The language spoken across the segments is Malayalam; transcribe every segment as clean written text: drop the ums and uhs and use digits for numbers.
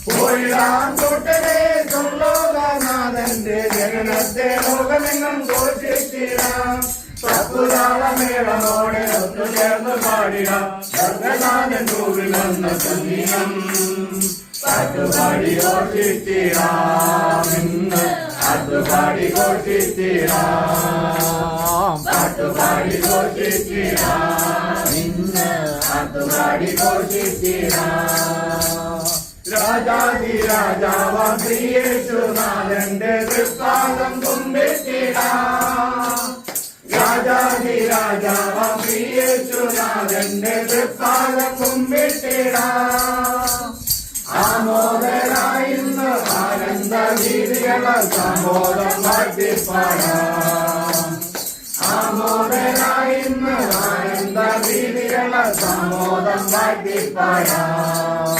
പോയിടാൻ കൂട്ടരെ സ്വർലോകനാഥന്റെ ജനനത്തെ ലോകമെങ്ങും ഘോഷിച്ചിടാം. തപ്പുതാളമേളമോടെ ഒത്തുചേർന്ന് പാടിടാം സർഗനാഥൻ ഭൂവിൽ വന്ന സംഗീതം. പാട്ടുപാടി ഘോഷിച്ചിടാം ഇന്ന്, പാട്ടുപാടി ഘോഷിച്ചിടാം, പാട്ടുപാടി ഘോഷിച്ചിടാം ഇന്ന്, പാട്ടുപാടി ഘോഷിച്ചിടാം. രാജാതി രാജാവാം ശ്രീയേശുനാഥന്റെ തൃപ്പാദം കുമ്പിട്ടിടാം. രാജാതി രാജാവാം ശ്രീയേശുനാഥന്റെ തൃപ്പാദം കുമ്പിട്ടിടാം. ആമോദരായിന്ന് ആനന്ദ ഗീതികള സമോദം വാഴ്ത്തിപ്പാടാം. ആമോദരായിന്ന് ആനന്ദ ഗീതികള സമോദം വാഴ്ത്തിപ്പാടാം.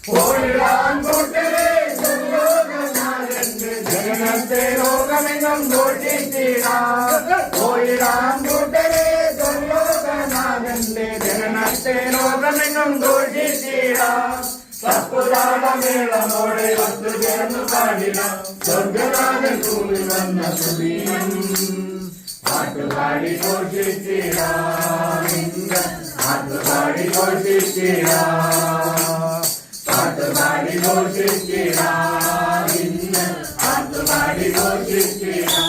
പോയിടാൻ കൂട്ടരെ സ്വർലോകനാഥന്റെ ജനനത്തെ ലോകമെങ്ങും ഘോഷിച്ചിടാം. പോയിടാൻ കൂട്ടരെ സ്വർലോകനാഥന്റെ ജനനത്തെ ലോകമെങ്ങും ഘോഷിച്ചിടാം. തപ്പുതാളമേളമോടെ ഒത്തുചേർന്ന് പാടിടാം സ്വർഗനാഥൻ ഭൂമിൽ വന്ന സുദീനം. പാട്ടുപാടി ഘോഷിച്ചിടാം ഇന്ന്, പാട്ടുപാടി ഘോഷിച്ചിടാം, പാട്ടുപാടി ഘോഷിച്ചിടാം ഇന്ന്, പാട്ടുപാടി ഘോഷിച്ചിടാം.